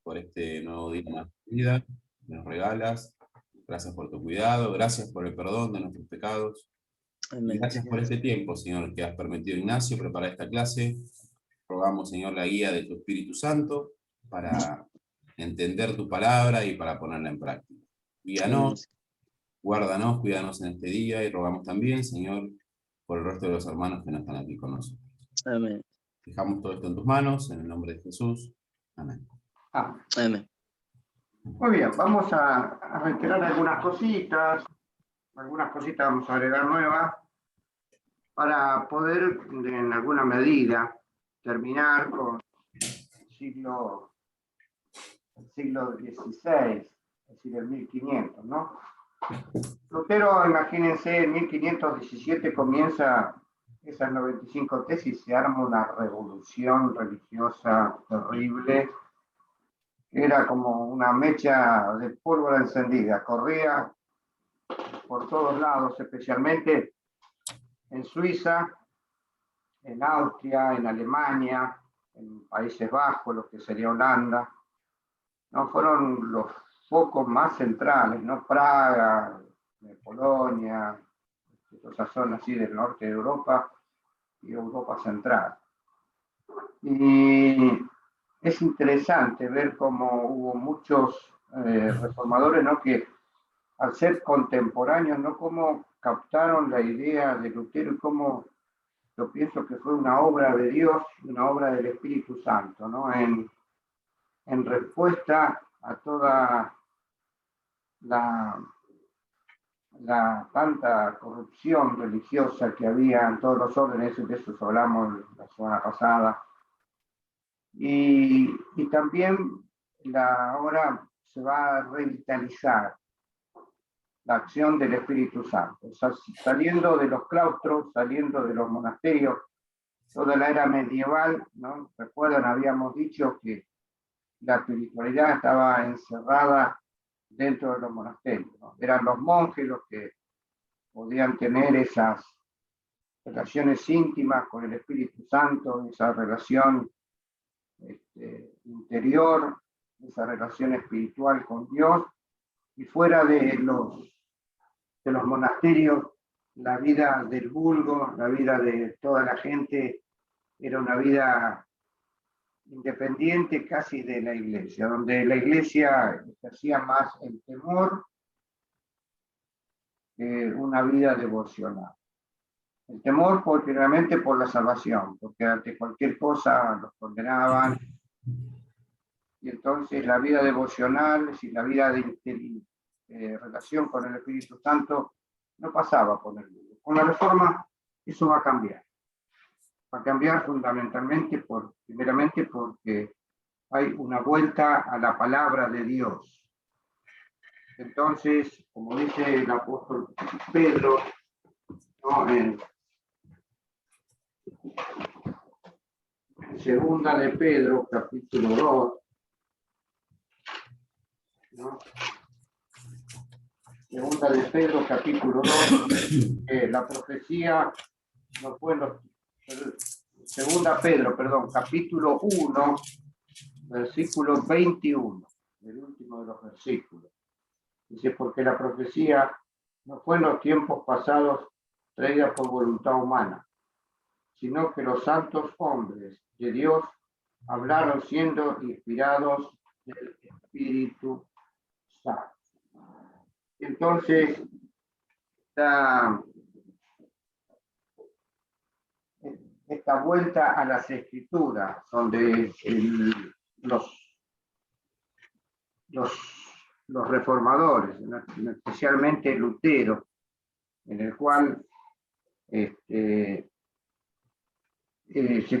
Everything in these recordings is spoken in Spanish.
por este nuevo día más de vida que nos regalas. Gracias por tu cuidado, gracias por el perdón de nuestros pecados. Y Amén. gracias por este tiempo, Señor, que has permitido, Ignacio, preparar esta clase. Rogamos, Señor, la guía de tu Espíritu Santo para entender tu palabra y para ponerla en práctica. Guíanos, guárdanos, cuídanos en este día y rogamos también, Señor, por el resto de los hermanos que no están aquí con nosotros. Amén. Dejamos todo esto en tus manos, en el nombre de Jesús. Amén. Amén. Muy bien, vamos a reiterar algunas cositas vamos a agregar nuevas, para poder, en alguna medida, terminar con el siglo XVI, es decir, el 1500, ¿no? Lutero, imagínense, en 1517 comienza esas 95 tesis, se arma una revolución religiosa terrible. Era como una mecha de pólvora encendida, corría por todos lados, especialmente en Suiza, en Austria, en Alemania, en Países Bajos, lo que sería Holanda. No fueron los focos más centrales, ¿no? Praga, Polonia, toda esa zona así del norte de Europa y Europa central. Y es interesante ver cómo hubo muchos reformadores, ¿no? Que al ser contemporáneos, ¿no? Cómo captaron la idea de Lutero y cómo yo pienso que fue una obra de Dios, una obra del Espíritu Santo, ¿no? En respuesta a toda la tanta corrupción religiosa que había en todos los órdenes, de eso hablamos la semana pasada. Y también ahora se va a revitalizar la acción del Espíritu Santo, o sea, saliendo de los claustros, saliendo de los monasterios, toda la era medieval, ¿no? Recuerdan, habíamos dicho que la espiritualidad estaba encerrada dentro de los monasterios, ¿no? Eran los monjes los que podían tener esas relaciones íntimas con el Espíritu Santo, esa relación interior, esa relación espiritual con Dios, y fuera de los monasterios, la vida del vulgo, la vida de toda la gente, era una vida independiente casi de la iglesia, donde la iglesia hacía más el temor que una vida devocional. El temor primeramente por la salvación, porque ante cualquier cosa los condenaban, y entonces la vida devocional, si la vida de relación con el Espíritu Santo no pasaba por el mundo. Con la reforma eso va a cambiar. Va a cambiar fundamentalmente, primeramente porque hay una vuelta a la palabra de Dios. Entonces, como dice el apóstol Pedro, ¿no? En segunda de Pedro, capítulo 2, ¿no? Segunda de Pedro, capítulo 2, la profecía no fue segunda Pedro, perdón, capítulo 1, versículo 21, el último de los versículos. Dice, porque la profecía no fue en los tiempos pasados traída por voluntad humana, sino que los santos hombres de Dios hablaron siendo inspirados del Espíritu Santo. Entonces, esta vuelta a las Escrituras, donde los reformadores, especialmente Lutero, en el cual se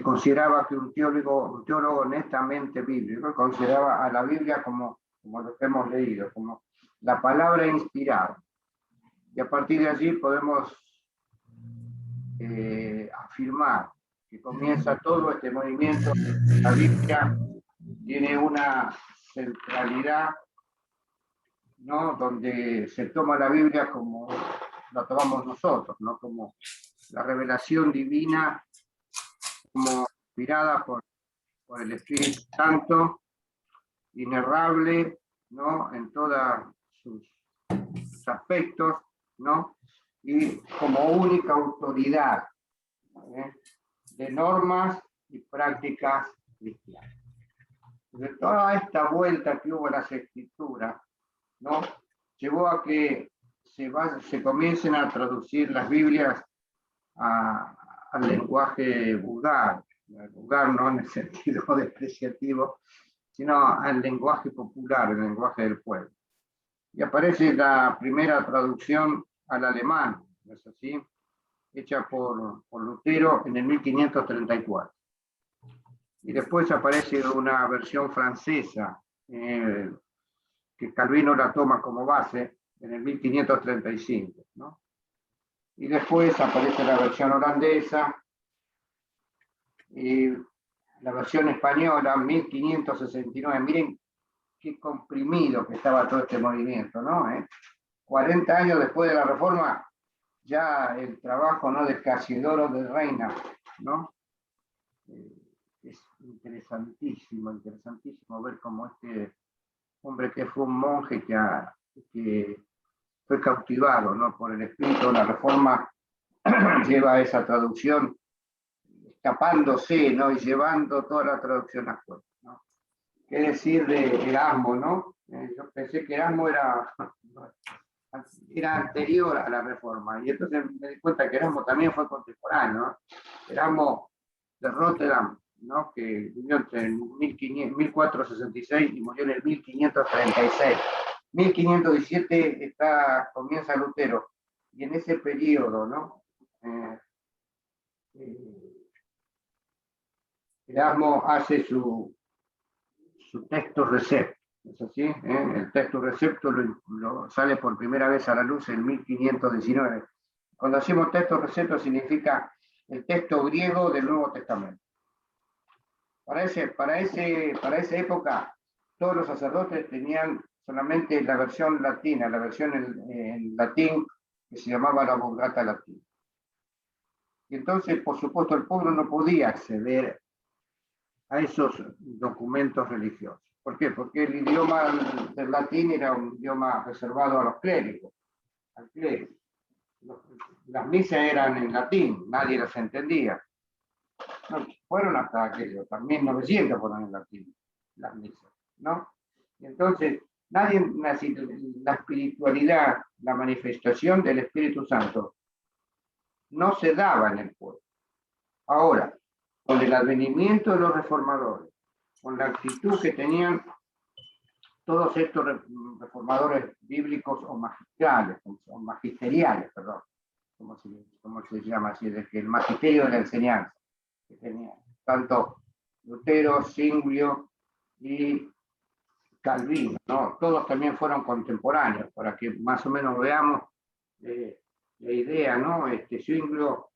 consideraba que un teólogo netamente bíblico, consideraba a la Biblia como lo que hemos leído, como la palabra inspirada. Y a partir de allí podemos afirmar que comienza todo este movimiento. La Biblia tiene una centralidad, ¿no? Donde se toma la Biblia como la tomamos nosotros, ¿no? Como la revelación divina, como inspirada por el Espíritu Santo, inerrable, ¿no? En todos sus aspectos, ¿no? Y como única autoridad de normas y prácticas cristianas. De toda esta vuelta que hubo en las escrituras, ¿no? Llevó a que se comiencen a traducir las Biblias al lenguaje vulgar no en el sentido despreciativo, sino al lenguaje popular, el lenguaje del pueblo. Y aparece la primera traducción al alemán, ¿no es así? Hecha por Lutero en el 1534. Y después aparece una versión francesa, que Calvino la toma como base en el 1535, ¿no? Y después aparece la versión holandesa y la versión española, 1569. Miren qué comprimido que estaba todo este movimiento, ¿no? 40 años después de la Reforma, ya el trabajo, ¿no?, de Casiodoro de Reina, ¿no? Es interesantísimo ver cómo este hombre que fue un monje que fue cautivado, ¿no?, por el espíritu de la Reforma, lleva esa traducción escapándose, ¿no?, y llevando toda la traducción actual, ¿no? ¿Qué decir de Erasmo, no? Yo pensé que Erasmo era anterior a la Reforma, y entonces me di cuenta que Erasmo también fue contemporáneo, ¿no? Erasmo de Rotterdam, ¿no?, que vivió entre 1466 y murió en el 1536. 1517 comienza Lutero, y en ese periodo, ¿no?, Erasmo hace su texto recepto, ¿es así? El texto recepto sale por primera vez a la luz en 1519. Cuando decimos texto recepto significa el texto griego del Nuevo Testamento. Para esa época, todos los sacerdotes tenían solamente la versión latina, la versión en latín, que se llamaba la Vulgata Latina. Y entonces, por supuesto, el pueblo no podía acceder a esos documentos religiosos. ¿Por qué? Porque el idioma del latín era un idioma reservado a los clérigos, al clérigo. Las misas eran en latín, nadie las entendía. No, fueron hasta aquello, también 900 fueron en latín, las misas, ¿no? Y entonces, la espiritualidad, la manifestación del Espíritu Santo, no se daba en el pueblo. Ahora, con el advenimiento de los reformadores, con la actitud que tenían todos estos reformadores bíblicos o magisteriales, perdón, como se llama así, de que el magisterio de la enseñanza que tenían, tanto Lutero, Zwinglio y Calvino, ¿no? Todos también fueron contemporáneos, para que más o menos veamos la idea, ¿no? Zwinglio,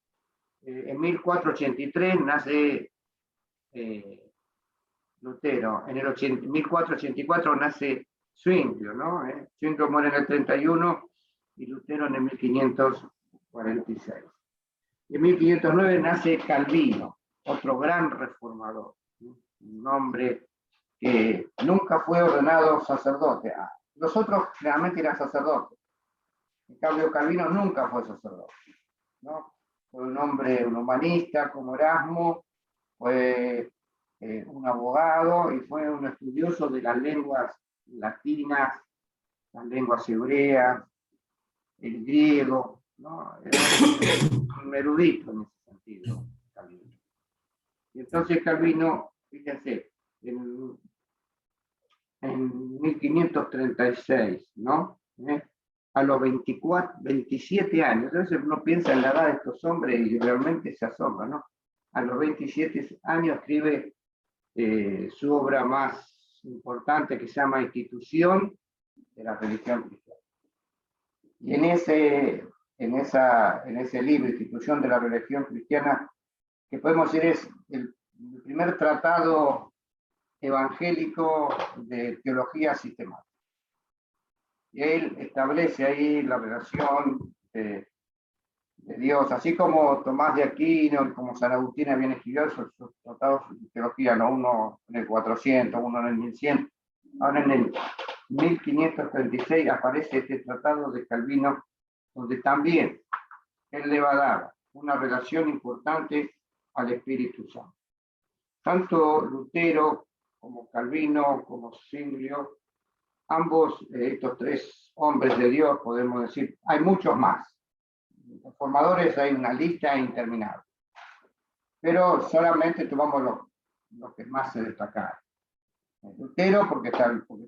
en 1483 nace Lutero, en el 1484 nace Zwinglio, ¿no? Zwinglio muere en el 31 y Lutero en el 1546. En 1509 nace Calvino, otro gran reformador, ¿no? Un hombre que nunca fue ordenado sacerdote. Los otros generalmente eran sacerdotes. En cambio, Calvino nunca fue sacerdote, ¿no? Fue un hombre, un humanista como Erasmo, fue un abogado y fue un estudioso de las lenguas latinas, las lenguas hebreas, el griego, ¿no? Era un erudito en ese sentido, Calvino. Y entonces Calvino, fíjense, en 1536, ¿no? A los 27 años, entonces uno piensa en la edad de estos hombres y realmente se asombra, ¿no? A los 27 años escribe su obra más importante, que se llama Institución de la Religión Cristiana. Y en ese libro, Institución de la Religión Cristiana, que podemos decir es el primer tratado evangélico de teología sistemática. Y él establece ahí la relación de Dios, así como Tomás de Aquino, como San Agustín habían escrito sus tratados de teología, ¿no? Uno en el 400, uno en el 1100. Ahora en el 1536 aparece este tratado de Calvino, donde también él le va a dar una relación importante al Espíritu Santo. Tanto Lutero como Calvino, como Zwinglio, ambos, estos tres hombres de Dios, podemos decir, hay muchos más. Los formadores hay una lista interminable. Pero solamente tomamos los que más se destacaron. Lutero, porque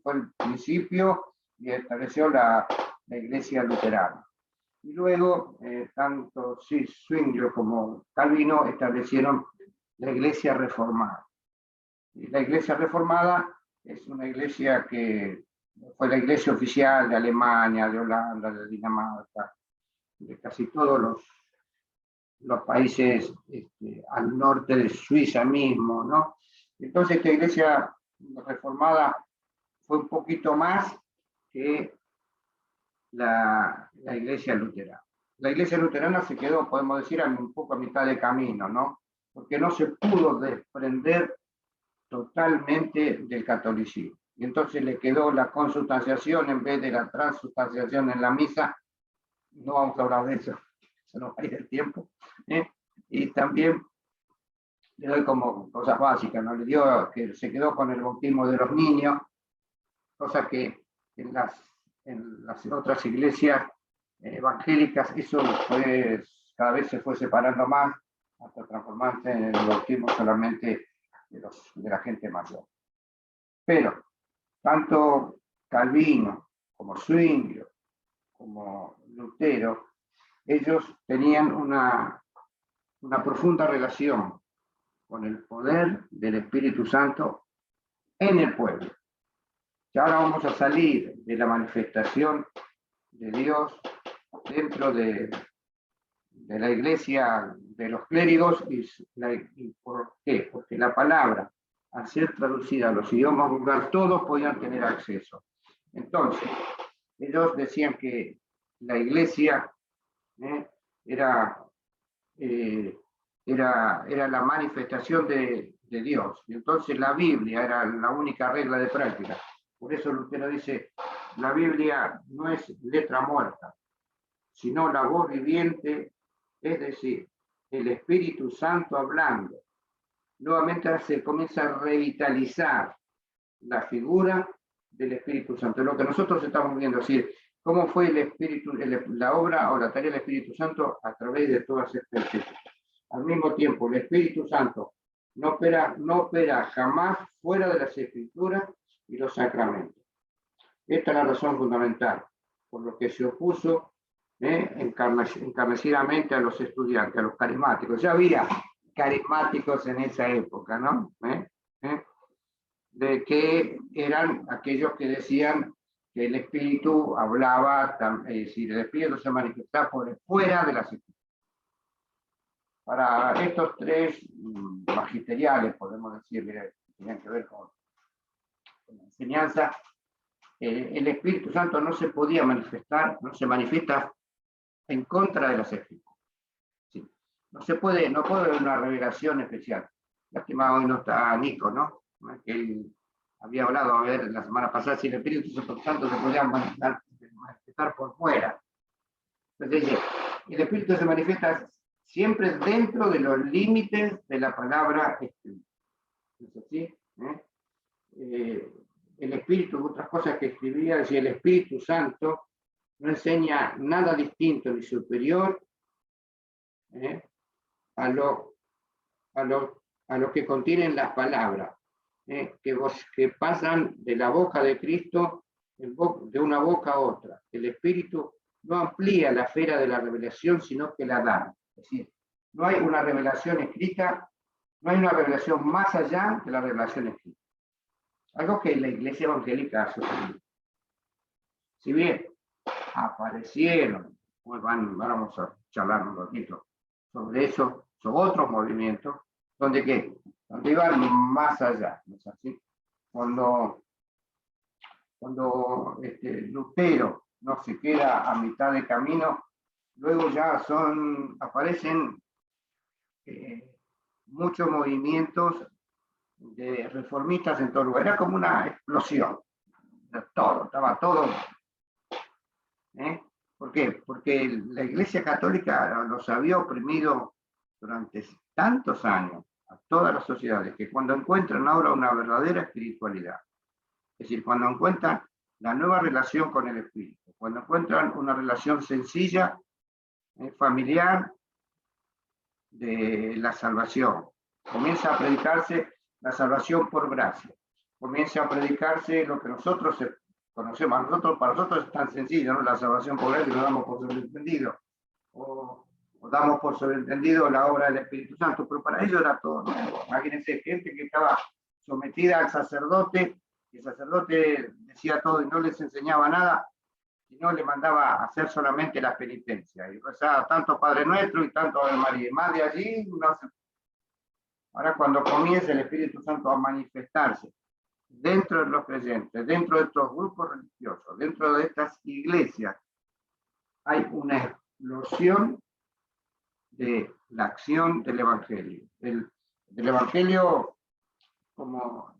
fue el principio y estableció la iglesia luterana. Y luego, tanto Zwinglio como Calvino establecieron la iglesia reformada. Y la iglesia reformada es una iglesia que fue la iglesia oficial de Alemania, de Holanda, de Dinamarca, de casi todos los países al norte de Suiza mismo, ¿no? Entonces esta iglesia reformada fue un poquito más que la iglesia luterana. La iglesia luterana se quedó, podemos decir, un poco a mitad de camino, ¿no? Porque no se pudo desprender totalmente del catolicismo. Y entonces le quedó la consubstanciación en vez de la transubstanciación en la misa. No vamos a hablar de eso, se nos va a ir el tiempo. Y también le doy como cosas básicas, ¿no? Le dio que se quedó con el bautismo de los niños, cosa que en las otras iglesias evangélicas eso cada vez se fue separando más hasta transformarse en el bautismo solamente de la gente mayor. Pero tanto Calvino como Zwinglio como Lutero, ellos tenían una profunda relación con el poder del Espíritu Santo en el pueblo. Y ahora vamos a salir de la manifestación de Dios dentro de la iglesia de los clérigos. ¿Y por qué? Porque la palabra, al ser traducida a los idiomas vulgares, todos podían tener acceso. Entonces, ellos decían que la iglesia era la manifestación de Dios. Y entonces la Biblia era la única regla de práctica. Por eso Lutero dice, la Biblia no es letra muerta, sino la voz viviente, es decir, el Espíritu Santo hablando. Nuevamente se comienza a revitalizar la figura del Espíritu Santo. Lo que nosotros estamos viendo, es decir, cómo fue la obra o la tarea del Espíritu Santo a través de todas estas épocas. Al mismo tiempo, el Espíritu Santo no opera jamás fuera de las Escrituras y los sacramentos. Esta es la razón fundamental, por lo que se opuso encarnecidamente a los estudiantes, a los carismáticos. Ya había carismáticos en esa época, ¿no? De que eran aquellos que decían que el Espíritu hablaba, es decir, el Espíritu se manifestaba por fuera de las Escrituras. Para estos tres magisteriales, podemos decir, que tenían que ver con la enseñanza, el Espíritu Santo no se podía manifestar, no se manifiesta en contra de las Escrituras. Sí. No puede haber una revelación especial. Lástima, hoy no está Nico, ¿no? Que él había hablado, a ver, la semana pasada, si el Espíritu Santo se podía manifestar por fuera. Entonces, el Espíritu se manifiesta siempre dentro de los límites de la palabra escrita. ¿Es así? El Espíritu, otras cosas que escribía, decía, el Espíritu Santo no enseña nada distinto ni superior a lo que contienen las palabras, que pasan de la boca de Cristo de una boca a otra. El Espíritu no amplía la esfera de la revelación, sino que la da. Es decir, no hay una revelación escrita, no hay una revelación más allá de la revelación escrita. Algo que la iglesia evangélica ha sostenido. Si bien aparecieron, pues vamos a charlar un ratito sobre eso, sobre otros movimientos, donde iban más allá, ¿no es así? Cuando Lutero no se queda a mitad de camino, luego ya aparecen muchos movimientos de reformistas en todo lugar. Era como una explosión, todo, estaba todo. ¿Por qué? Porque la Iglesia Católica los había oprimido durante tantos años a todas las sociedades, que cuando encuentran ahora una verdadera espiritualidad, es decir, cuando encuentran la nueva relación con el Espíritu, cuando encuentran una relación sencilla, familiar, de la salvación, comienza a predicarse la salvación por gracia, comienza a predicarse lo que nosotros conocemos. Para nosotros es tan sencillo, ¿no? La salvación por gracia lo damos por sobreentendido, o damos por sobreentendido la obra del Espíritu Santo, pero para ellos era todo nuevo. Imagínense, gente que estaba sometida al sacerdote, y el sacerdote decía todo y no les enseñaba nada, sino le mandaba a hacer solamente la penitencia, y rezaba tanto Padre Nuestro y tanto Ave María, y más de allí no se... Ahora cuando comienza el Espíritu Santo a manifestarse dentro de los creyentes, dentro de estos grupos religiosos, dentro de estas iglesias, hay una explosión de la acción del Evangelio. Del Evangelio como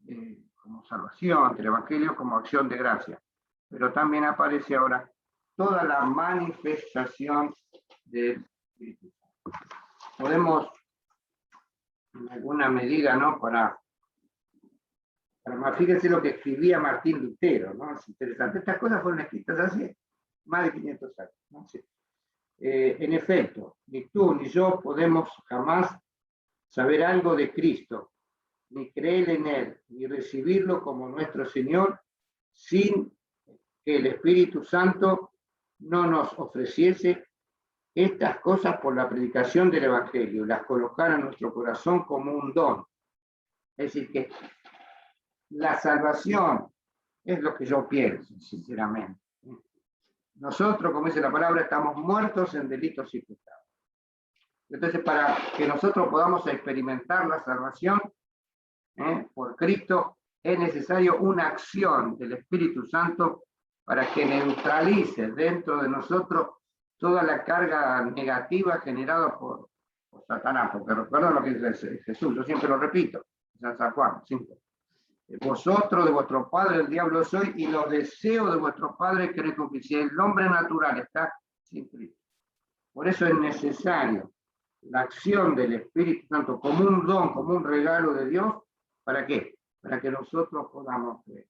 salvación, del Evangelio como acción de gracia. Pero también aparece ahora toda la manifestación del Espíritu Santo. Podemos, en alguna medida, ¿no? Fíjense lo que escribía Martín Lutero, ¿no? Es interesante. Estas cosas fueron escritas hace más de 500 años, ¿no? Sí. En efecto, ni tú ni yo podemos jamás saber algo de Cristo, ni creer en Él, ni recibirlo como nuestro Señor, sin que el Espíritu Santo no nos ofreciese estas cosas por la predicación del Evangelio, las colocara en nuestro corazón como un don. Es decir, que la salvación es lo que yo pienso, sinceramente. Nosotros, como dice la palabra, estamos muertos en delitos y pecados. Entonces, para que nosotros podamos experimentar la salvación por Cristo, es necesario una acción del Espíritu Santo para que neutralice dentro de nosotros toda la carga negativa generada por Satanás. Porque recuerden lo que dice Jesús, yo siempre lo repito, San Juan 5. Vosotros de vuestro padre el diablo sois, y los deseos de vuestro padre queréis cumplir. Si el hombre natural está sin Cristo. Por eso es necesario la acción del Espíritu Santo como un don, como un regalo de Dios. ¿Para qué? Para que nosotros podamos creer.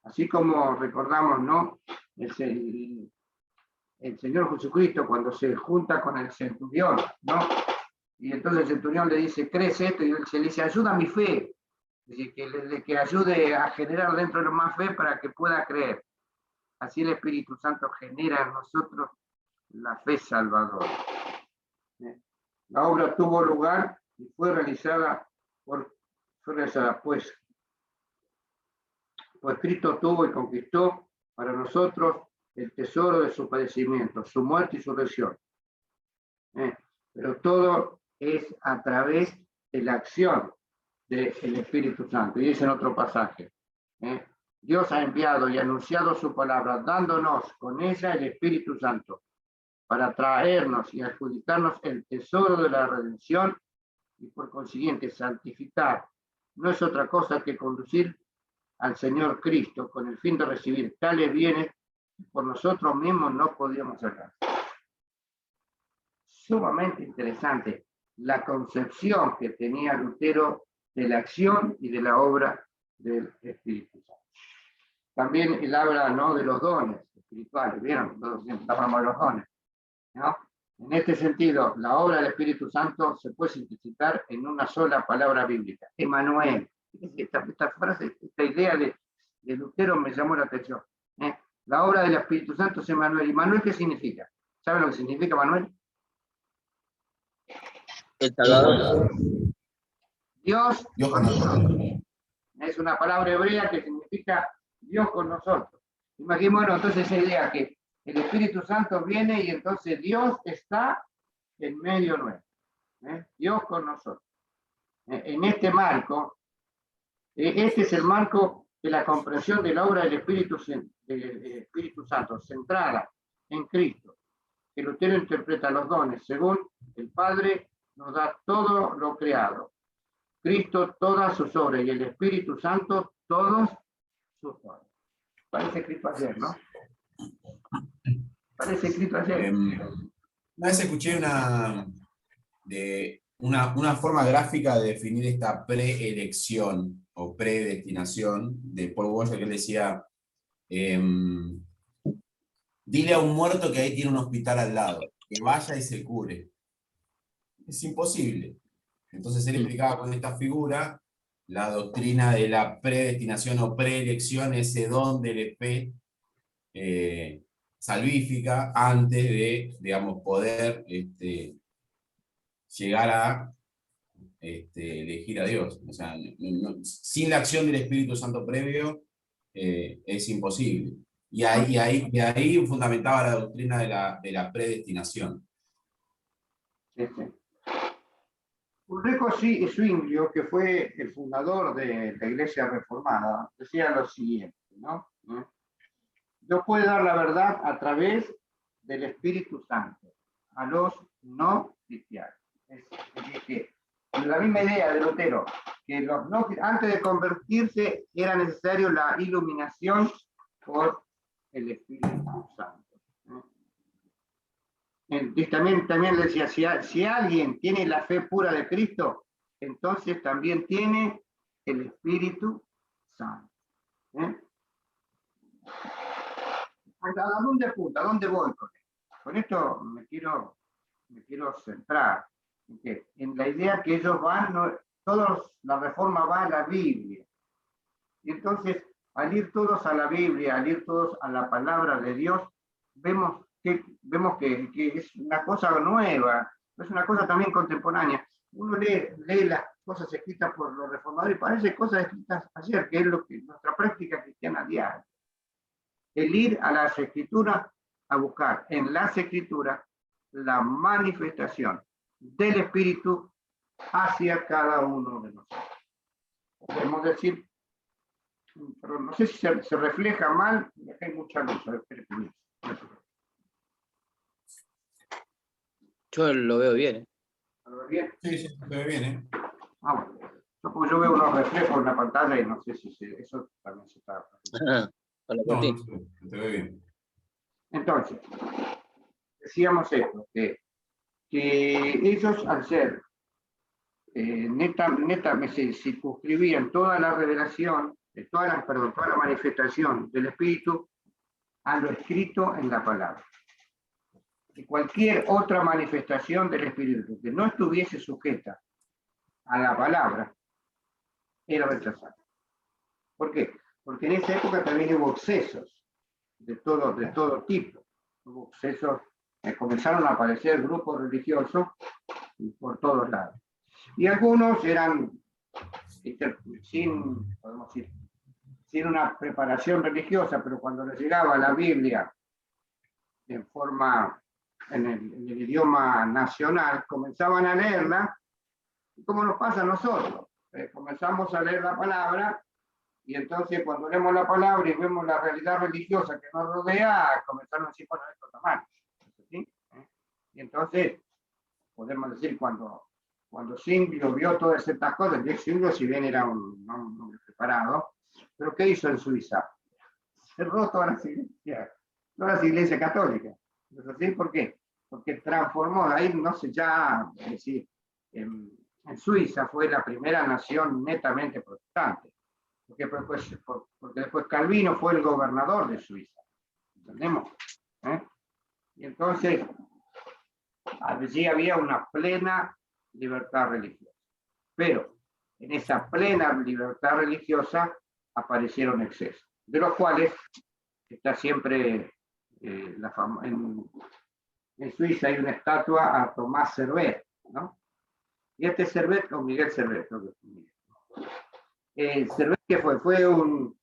Así como recordamos, ¿no? El Señor Jesucristo cuando se junta con el centurión, ¿no? Y entonces el centurión le dice, ¿crees esto? Y él se le dice, ayuda a mi fe. Es decir, que ayude a generar dentro de los más fe para que pueda creer. Así el Espíritu Santo genera en nosotros la fe salvadora. La obra tuvo lugar y fue realizada pues Cristo tuvo y conquistó para nosotros el tesoro de su padecimiento, su muerte y su resurrección. Pero todo es a través de la acción del Espíritu Santo. Y dice en otro pasaje, Dios ha enviado y anunciado su palabra, dándonos con ella el Espíritu Santo, para traernos y adjudicarnos el tesoro de la redención, y por consiguiente santificar. No es otra cosa que conducir al Señor Cristo con el fin de recibir tales bienes que por nosotros mismos no podíamos sacar. Sumamente interesante la concepción que tenía Lutero de la acción y de la obra del Espíritu Santo. También él habla, ¿no?, de los dones espirituales. ¿Vieron? Hablamos de los dones, ¿no? En este sentido, la obra del Espíritu Santo se puede sintetizar en una sola palabra bíblica: Emmanuel. Esta frase, esta idea de Lutero me llamó la atención. La obra del Espíritu Santo es Emmanuel. ¿Y Manuel qué significa? ¿Saben lo que significa Manuel? El Salvador. Dios con nosotros. Es una palabra hebrea que significa Dios con nosotros. Imaginémonos entonces esa idea que el Espíritu Santo viene y entonces Dios está en medio nuestro. Dios con nosotros. En este marco, este es el marco de la comprensión de la obra del Espíritu Santo, centrada en Cristo, que Lutero interpreta los dones según el Padre nos da todo lo creado, Cristo todas sus obras y el Espíritu Santo todos susto. Parece escrito ayer, ¿no? Parece escrito ayer. Una vez escuché una forma gráfica de definir esta preelección o predestinación de Paul Washer, que él decía, dile a un muerto que ahí tiene un hospital al lado, que vaya y se cure. Es imposible. Entonces él explicaba con esta figura la doctrina de la predestinación o preelección, ese don del EP salvífica antes de, digamos, poder llegar a elegir a Dios. O sea, sin la acción del Espíritu Santo previo es imposible. Y ahí fundamentaba la doctrina de la predestinación. Ulrico Zwinglio, que fue el fundador de la Iglesia Reformada, decía lo siguiente, ¿no? Dios puede dar la verdad a través del Espíritu Santo a los no cristianos. Es decir, la misma idea de Lutero, que antes de convertirse era necesario la iluminación por el Espíritu Santo. También le decía, si alguien tiene la fe pura de Cristo, entonces también tiene el Espíritu Santo. ¿A dónde apunta? ¿A dónde voy con esto? Con esto me quiero centrar en la idea que ellos la reforma va a la Biblia. Y entonces, al ir todos a la Biblia, al ir todos a la palabra de Dios, vemos que es una cosa nueva, es una cosa también contemporánea. Uno lee las cosas escritas por los reformadores y parece cosas escritas ayer, que es lo que nuestra práctica cristiana diaria. El ir a las Escrituras a buscar en las Escrituras la manifestación del Espíritu hacia cada uno de nosotros. Podemos decir, pero no sé si se refleja mal, acá hay mucha luz. Yo lo veo bien. ¿Lo veo bien? Sí, se ve bien, ¿eh? Ah, bueno. Yo veo unos reflejos en la pantalla y no sé si eso también se está... No, se ve bien. Entonces, decíamos esto, que ellos al ser netamente circunscribían toda la revelación, toda la manifestación del Espíritu a lo escrito en la palabra. Y cualquier otra manifestación del Espíritu que no estuviese sujeta a la palabra era rechazada. ¿Por qué? Porque en esa época también hubo excesos de todo tipo. Hubo excesos, comenzaron a aparecer grupos religiosos por todos lados. Y algunos eran podemos decir, sin una preparación religiosa, pero cuando les llegaba la Biblia en el idioma nacional, comenzaban a leerla, y como nos pasa a nosotros, comenzamos a leer la palabra, y entonces cuando leemos la palabra y vemos la realidad religiosa que nos rodea, comenzaron a decir, bueno, esto está mal. ¿Sí? Y entonces, podemos decir, cuando Zwinglio vio todas estas cosas, que Zwinglio, si bien era un hombre preparado, pero ¿qué hizo en Suiza? Cerró todas las iglesias católicas. ¿Es así? ¿Por qué? Porque transformó, ahí no sé ya, es decir, en Suiza fue la primera nación netamente protestante, porque después Calvino fue el gobernador de Suiza, ¿entendemos? Y entonces, allí había una plena libertad religiosa, pero en esa plena libertad religiosa aparecieron excesos, de los cuales está siempre en Suiza hay una estatua a Tomás Servet, ¿no? Y este Servet, o Miguel Servet, Servet, ¿qué fue? Fue un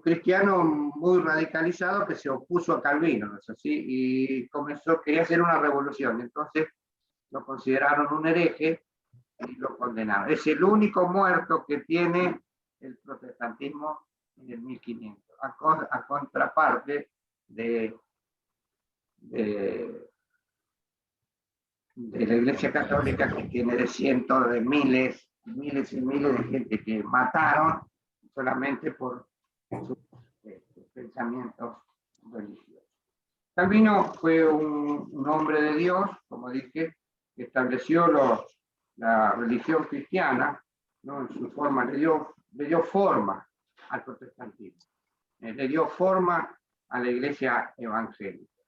cristiano muy radicalizado que se opuso a Calvino, ¿no es así? Y quería hacer una revolución, entonces lo consideraron un hereje y lo condenaron. Es el único muerto que tiene el protestantismo en el 1500, a contraparte de la Iglesia Católica, que tiene de cientos de miles y miles de gente que mataron solamente por sus pensamientos religiosos. Calvino fue un hombre de Dios, como dije, que estableció la religión cristiana, ¿no? En su forma, le dio forma al protestantismo, le dio forma a la iglesia evangélica.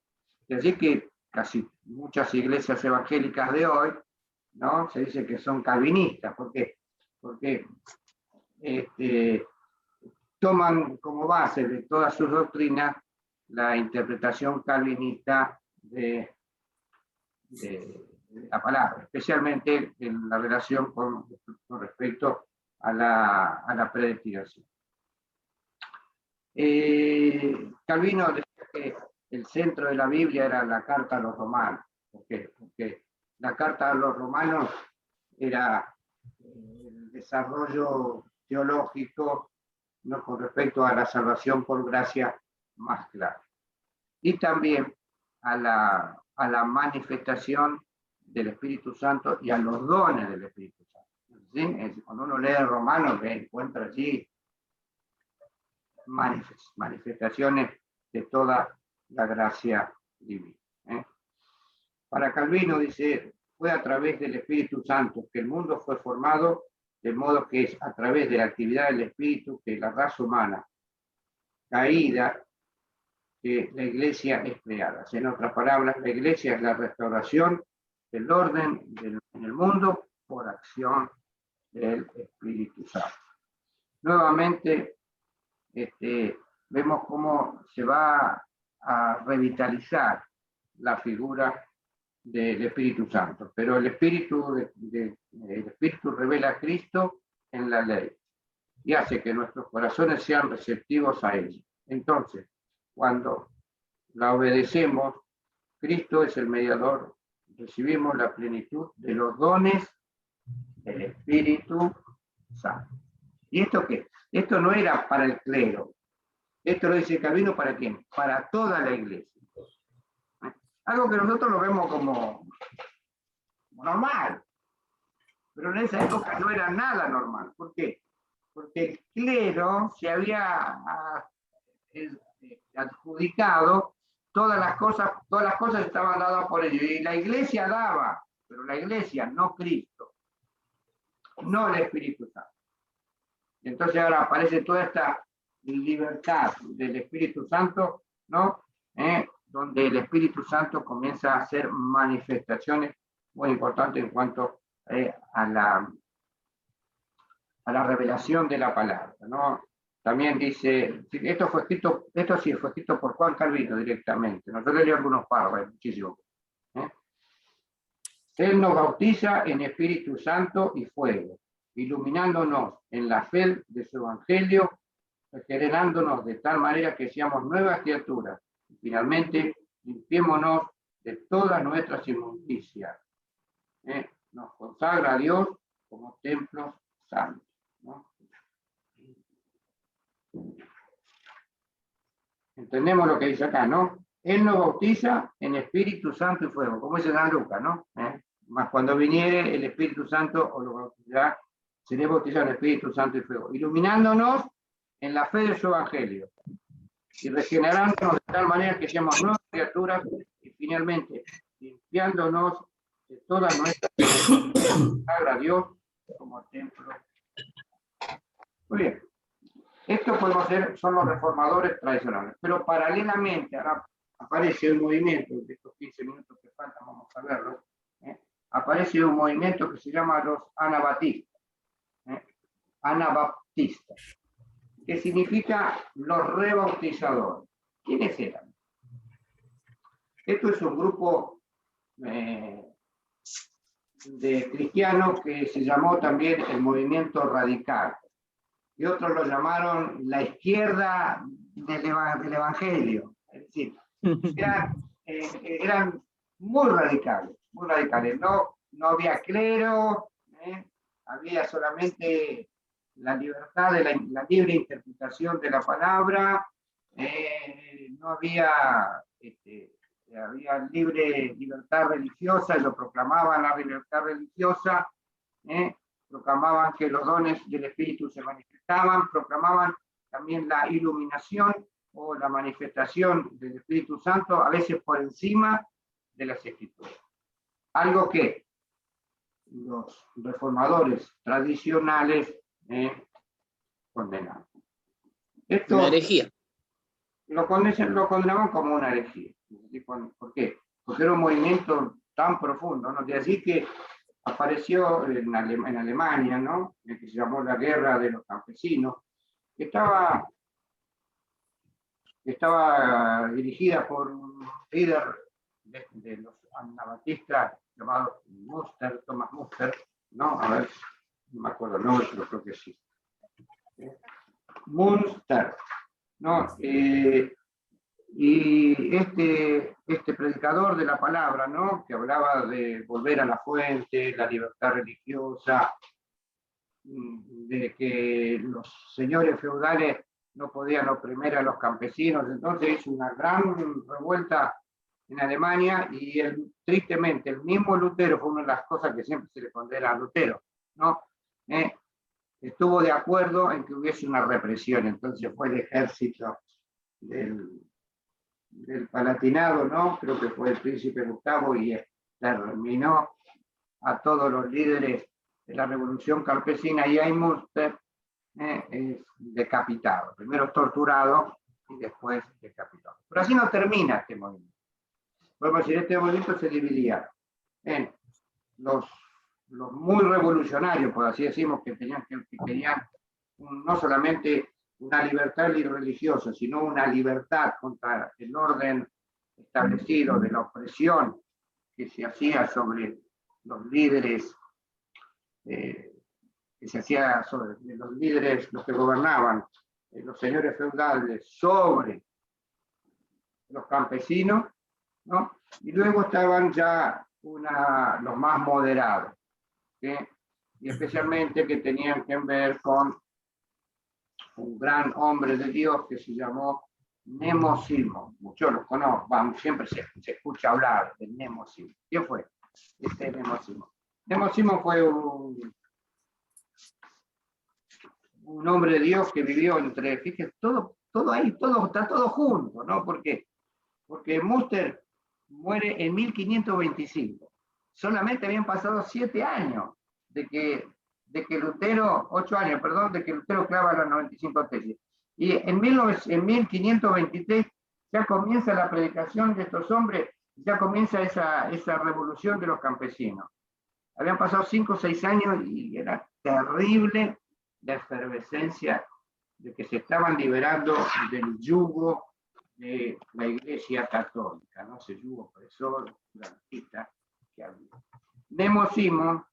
Y así que casi muchas iglesias evangélicas de hoy, ¿no? Se dice que son calvinistas. ¿Por qué? Porque toman como base de todas sus doctrinas la interpretación calvinista de la palabra, especialmente en la relación con respecto a la predestinación. Calvino decía que el centro de la Biblia era la carta a los romanos. ¿Por qué? Porque la carta a los romanos era el desarrollo teológico, ¿no? Con respecto a la salvación por gracia más clara. Y también a la manifestación del Espíritu Santo y a los dones del Espíritu Santo. ¿Sí? Cuando uno lee Romanos, encuentra allí manifestaciones de toda la gracia divina. Para Calvino, dice, fue a través del Espíritu Santo que el mundo fue formado, de modo que es a través de la actividad del Espíritu que la raza humana caída, que la iglesia es creada. En otras palabras, la iglesia es la restauración del orden en el mundo por acción del Espíritu Santo. Nuevamente, vemos cómo se va a revitalizar la figura del Espíritu Santo, pero el Espíritu revela a Cristo en la ley y hace que nuestros corazones sean receptivos a él. Entonces, cuando la obedecemos, Cristo es el mediador, recibimos la plenitud de los dones del Espíritu Santo. ¿Y esto qué? Esto no era para el clero. Esto lo dice Calvino, ¿para quién? Para toda la iglesia. Algo que nosotros lo vemos como normal. Pero en esa época no era nada normal. ¿Por qué? Porque el clero se había adjudicado todas las cosas estaban dadas por ellos. Y la iglesia daba, pero la iglesia, no Cristo. No el Espíritu Santo. Entonces ahora aparece toda esta libertad del Espíritu Santo, ¿no? Donde el Espíritu Santo comienza a hacer manifestaciones muy importantes en cuanto a la revelación de la palabra, ¿no? También dice, esto fue escrito por Juan Calvino directamente, no, yo le leo algunos párrafos, muchísimo. Él nos bautiza en Espíritu Santo y fuego, iluminándonos en la fe de su evangelio, regenerándonos de tal manera que seamos nuevas criaturas. Y finalmente, limpiémonos de todas nuestras inmundicias. Nos consagra a Dios como templos santos, ¿no? Entendemos lo que dice acá, ¿no? Él nos bautiza en Espíritu Santo y fuego, como dice San Lucas, ¿no? Más cuando viniere el Espíritu Santo, o lo bautizará, seré bautizado en Espíritu Santo y fuego, iluminándonos en la fe de su evangelio y regenerándonos de tal manera que seamos nuevas criaturas y finalmente limpiándonos de todas nuestras a Dios como templo. Muy bien. Esto podemos ser, son los reformadores tradicionales, pero paralelamente ahora aparece un movimiento, de estos 15 minutos que faltan vamos a verlo, aparece un movimiento que se llama los anabaptistas, anabaptistas, que significa los rebautizadores. ¿Quiénes eran? Esto es un grupo de cristianos que se llamó también el movimiento radical. Y otros lo llamaron la izquierda del Evangelio. Es decir, eran muy radicales, muy radicales. No había clero, había solamente la libertad de la libre interpretación de la palabra, no había, había libertad religiosa, y lo proclamaban la libertad religiosa, proclamaban que los dones del Espíritu se manifestaban, proclamaban también la iluminación o la manifestación del Espíritu Santo, a veces por encima de las Escrituras. Algo que los reformadores tradicionales condenaban. Esto Una herejía. lo condenaban como una herejía. ¿Por qué? Porque era un movimiento tan profundo, ¿no? De allí que apareció en Alemania, ¿no? Que se llamó la Guerra de los Campesinos, que estaba dirigida por un líder de los anabatistas llamado Thomas Muster, ¿no? A ver, no me acuerdo el nombre, pero creo que sí. Munster, ¿no? Y este predicador de la palabra, ¿no? Que hablaba de volver a la fuente, la libertad religiosa, de que los señores feudales no podían oprimir a los campesinos, entonces hizo una gran revuelta en Alemania y tristemente el mismo Lutero, fue una de las cosas que siempre se le condena a Lutero, ¿no? Estuvo de acuerdo en que hubiese una represión, entonces fue el ejército del Palatinado, ¿no? Creo que fue el príncipe Gustavo y terminó a todos los líderes de la revolución campesina y ahí Munster es decapitado, primero torturado y después decapitado. Pero así no termina este movimiento. Podemos decir, este movimiento se dividía en los muy revolucionarios, por así decimos, que querían no solamente una libertad religiosa, sino una libertad contra el orden establecido de la opresión que se hacía sobre los líderes, los que gobernaban, los señores feudales, sobre los campesinos, ¿no? Y luego estaban ya los más moderados, ¿sí? Y especialmente que tenían que ver con un gran hombre de Dios que se llamó Nemo Simón. Muchos lo conocen, siempre se escucha hablar de Nemo Simón. ¿Quién fue? Este Nemo Simón. Nemo Simón fue un hombre de Dios que vivió entre, fíjense, todo ahí, está todo junto, ¿no? ¿Por qué? Porque Munster muere en 1525. Solamente habían pasado 7 años de que Lutero, 8 años, perdón, de que Lutero clava las 95 tesis. Y en 1523 ya comienza la predicación de estos hombres, ya comienza esa revolución de los campesinos. Habían pasado 5 o 6 años y era terrible la efervescencia de que se estaban liberando del yugo de la Iglesia Católica, ¿no? Ese yugo opresor, garantista que había. Nemo Simón,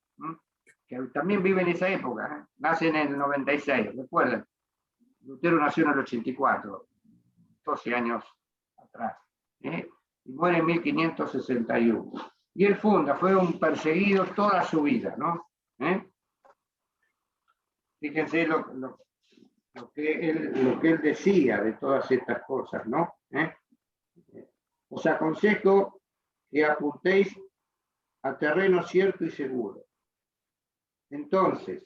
que también vive en esa época, nace en el 96, recuerden, Lutero nació en el 84, 12 años atrás, y muere en 1561. Y él fue un perseguido toda su vida, ¿no? Fíjense lo que él decía de todas estas cosas, ¿no? Os aconsejo que apuntéis a terreno cierto y seguro. Entonces,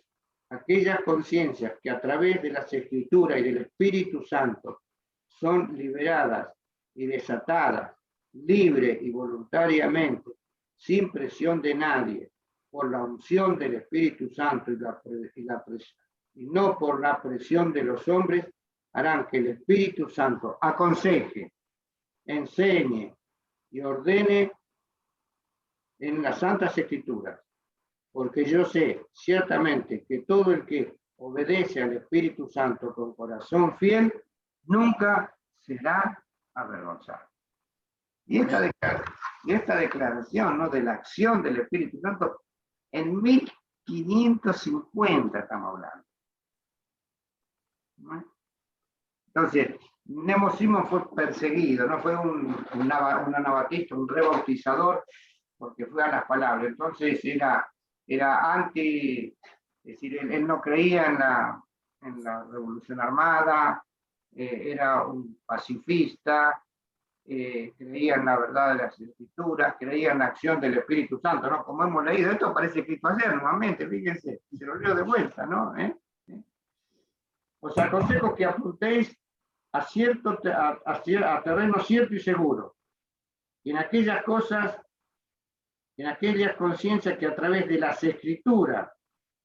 aquellas conciencias que a través de las Escrituras y del Espíritu Santo son liberadas y desatadas, libre y voluntariamente, sin presión de nadie, por la unción del Espíritu Santo y no por la presión de los hombres, harán que el Espíritu Santo aconseje, enseñe y ordene en las Santas Escrituras. Porque yo sé ciertamente que todo el que obedece al Espíritu Santo con corazón fiel, nunca será avergonzado. Y esta declaración, ¿no?, de la acción del Espíritu Santo, en 1550 estamos hablando. ¿No? Entonces, Nemo Simón fue perseguido, no fue un anabatista, un rebautizador, porque fue a las palabras. Entonces era anti, es decir, él no creía en la revolución armada, era un pacifista, creía en la verdad de las Escrituras, creía en la acción del Espíritu Santo, ¿no? Como hemos leído, esto parece que fue ayer nuevamente, fíjense, se lo leo de vuelta, ¿no? Os aconsejo que apuntéis a terreno cierto y seguro, en aquellas cosas, en aquellas conciencias que a través de las Escrituras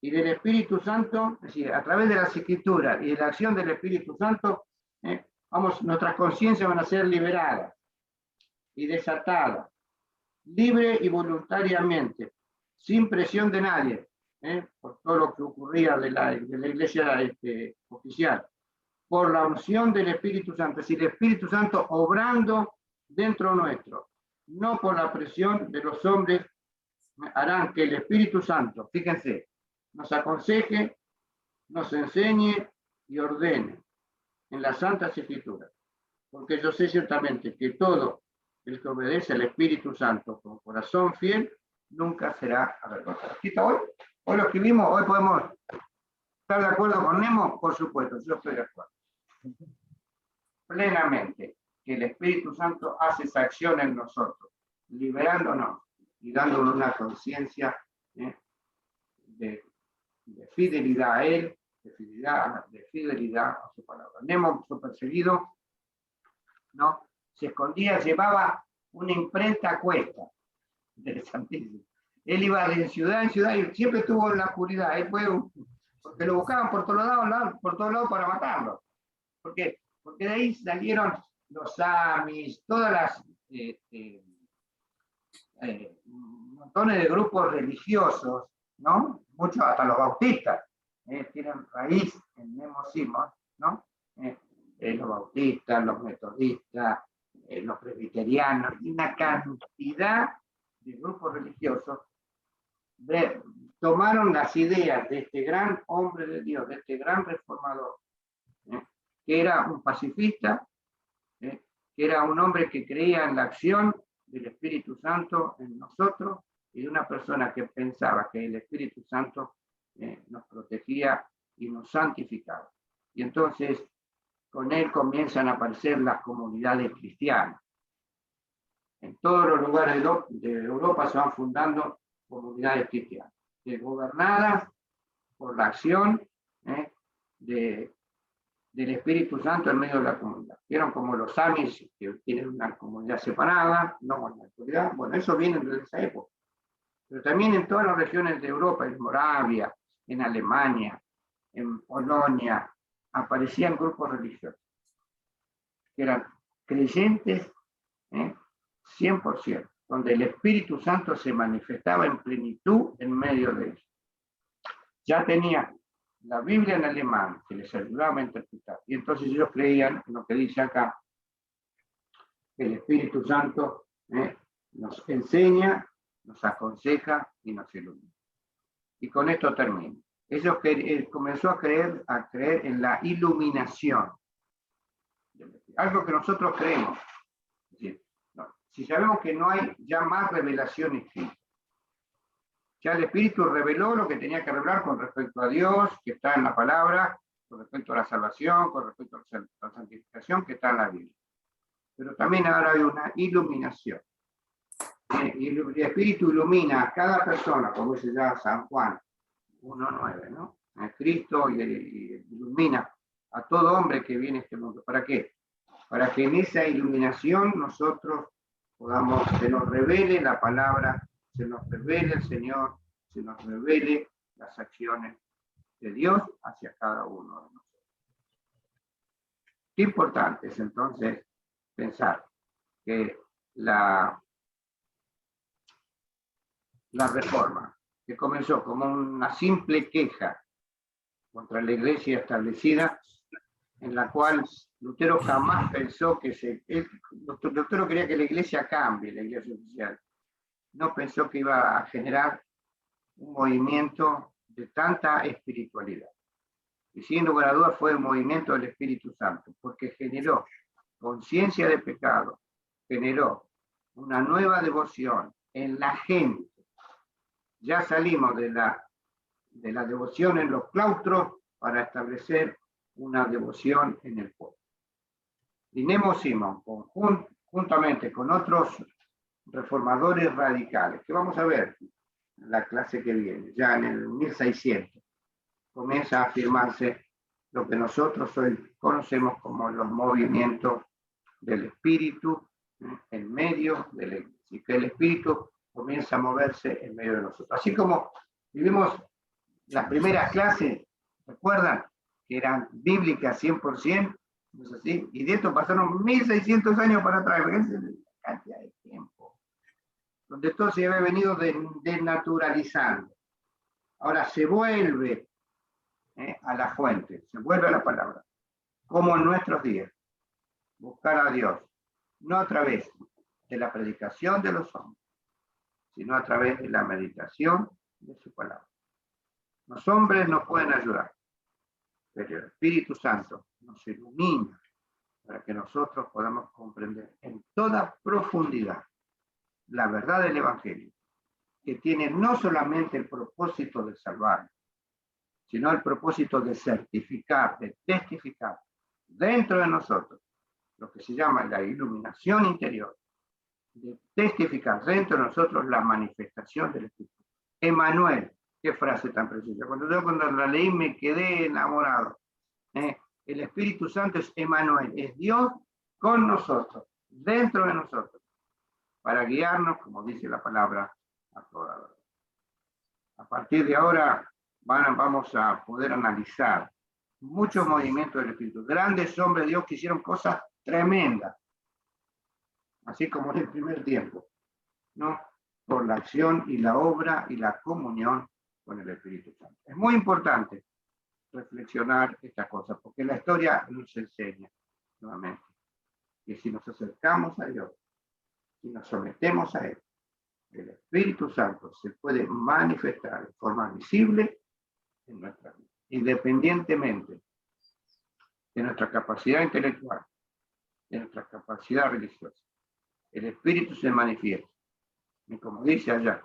y del Espíritu Santo, es decir, a través de las Escrituras y de la acción del Espíritu Santo, nuestras conciencias van a ser liberadas y desatadas, libre y voluntariamente, sin presión de nadie, por todo lo que ocurría de la iglesia oficial, por la unción del Espíritu Santo, es decir, el Espíritu Santo obrando dentro nuestro, no por la presión de los hombres, harán que el Espíritu Santo, fíjense, nos aconseje, nos enseñe y ordene en las Santas Escrituras, porque yo sé ciertamente que todo el que obedece al Espíritu Santo con corazón fiel, nunca será avergonzado. ¿Aquí está hoy? Hoy lo escribimos, hoy podemos estar de acuerdo con Nemo, por supuesto, yo estoy de acuerdo. Plenamente, que el Espíritu Santo hace esa acción en nosotros, liberándonos y dándonos una conciencia de fidelidad a Él, de fidelidad a su palabra. Nemo, su perseguido, ¿no? Se escondía, llevaba una imprenta a cuesta. Interesantísimo. Él iba de ciudad en ciudad y siempre estuvo en la oscuridad. Él fue porque lo buscaban por todos lados para matarlo. ¿Por qué? Porque de ahí salieron los Amis, todas las montones de grupos religiosos, ¿no? Muchos, hasta los bautistas, tienen raíz en Nemo Simons, ¿no? Los bautistas, los metodistas, los presbiterianos, y una cantidad de grupos religiosos tomaron las ideas de este gran hombre de Dios, de este gran reformador, que era un pacifista, que era un hombre que creía en la acción del Espíritu Santo en nosotros, y de una persona que pensaba que el Espíritu Santo nos protegía y nos santificaba. Y entonces con él comienzan a aparecer las comunidades cristianas. En todos los lugares de Europa se van fundando comunidades cristianas, gobernadas por la acción del Espíritu Santo en medio de la comunidad. Vieron como los Amis, que tienen una comunidad separada, no en la actualidad. Bueno, eso viene desde esa época. Pero también en todas las regiones de Europa, en Moravia, en Alemania, en Polonia, aparecían grupos religiosos que eran creyentes 100%, donde el Espíritu Santo se manifestaba en plenitud en medio de ellos. Ya tenía la Biblia en alemán, que les ayudaba a interpretar, y entonces ellos creían en lo que dice acá, que el Espíritu Santo nos enseña, nos aconseja y nos ilumina. Y con esto termino. Ellos comenzó a creer en la iluminación. Algo que nosotros creemos. Es decir, no, si sabemos que no hay ya más revelación escrita, ya el Espíritu reveló lo que tenía que revelar con respecto a Dios, que está en la palabra, con respecto a la salvación, con respecto a la santificación, que está en la Biblia. Pero también ahora hay una iluminación. Y el Espíritu ilumina a cada persona, como dice ya San Juan 1:9, ¿no? A Cristo y ilumina a todo hombre que viene a este mundo. ¿Para qué? Para que en esa iluminación nosotros se nos revele la palabra, se nos revele el Señor, se nos revele las acciones de Dios hacia cada uno de nosotros. Qué importante es entonces pensar que la reforma, que comenzó como una simple queja contra la iglesia establecida, en la cual Lutero jamás pensó que Lutero quería que la iglesia cambie, la iglesia oficial. No pensó que iba a generar un movimiento de tanta espiritualidad. Y sin lugar a dudas fue el movimiento del Espíritu Santo, porque generó conciencia de pecado, generó una nueva devoción en la gente. Ya salimos de la devoción en los claustros para establecer una devoción en el pueblo. Y Nemo Simons, juntamente con otros reformadores radicales, que vamos a ver en la clase que viene, ya en el 1600, comienza a afirmarse lo que nosotros hoy conocemos como los movimientos del espíritu en medio de la iglesia, y que el espíritu comienza a moverse en medio de nosotros. Así como vivimos las primeras clases, ¿recuerdan? Que eran bíblicas 100%, ¿no es así? Y de esto pasaron 1600 años para atrás, fíjense la cantidad de tiempo, donde todo se había venido desnaturalizando. Ahora se vuelve a la fuente, se vuelve a la palabra, como en nuestros días, buscar a Dios, no a través de la predicación de los hombres, sino a través de la meditación de su palabra. Los hombres nos pueden ayudar, pero el Espíritu Santo nos ilumina para que nosotros podamos comprender en toda profundidad la verdad del Evangelio, que tiene no solamente el propósito de salvar, sino el propósito de certificar, de testificar dentro de nosotros lo que se llama la iluminación interior, de testificar dentro de nosotros la manifestación del Espíritu. Emmanuel, qué frase tan preciosa. Cuando la leí me quedé enamorado. El Espíritu Santo es Emmanuel, es Dios con nosotros, dentro de nosotros, para guiarnos, como dice la palabra, a toda verdad. A partir de ahora vamos a poder analizar muchos movimientos del Espíritu. Grandes hombres de Dios que hicieron cosas tremendas, así como en el primer tiempo, ¿no? Por la acción y la obra y la comunión con el Espíritu Santo. Es muy importante reflexionar estas cosas, porque la historia nos enseña, nuevamente, que si nos acercamos a Dios, si nos sometemos a Él, el Espíritu Santo se puede manifestar de forma visible en nuestra vida, independientemente de nuestra capacidad intelectual, de nuestra capacidad religiosa. El Espíritu se manifiesta. Y como dice allá,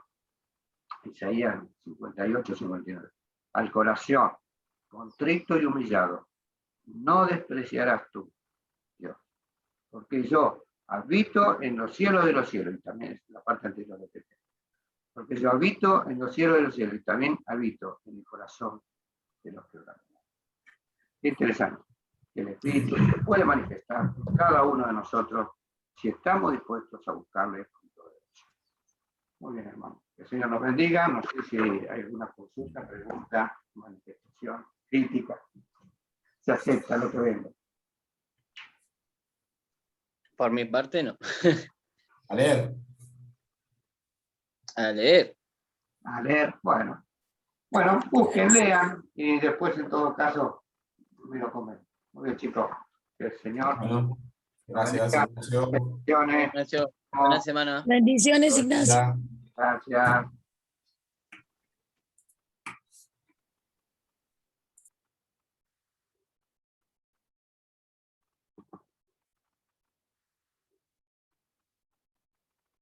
Isaías 58-59, al corazón contrito y humillado, no despreciarás tú, Dios, porque yo habito en los cielos de los cielos, y también es la parte anterior de este texto, porque yo habito en los cielos de los cielos, y también habito en el corazón de los que oran. Qué interesante, que el Espíritu se puede manifestar en cada uno de nosotros si estamos dispuestos a buscarle con todo derecho. Muy bien, hermano. Que el Señor nos bendiga. No sé si hay alguna consulta, pregunta, manifestación, crítica. Se acepta lo que venga. Por mi parte, no. A leer. A leer. A leer, bueno. Bueno, busquen, lean, y después, en todo caso, me lo comento. Muy bien, chicos. Que el Señor... Bueno, gracias, Ignacio. Bendiciones. Ignacio, buena semana. Bendiciones, Ignacio. Gracias.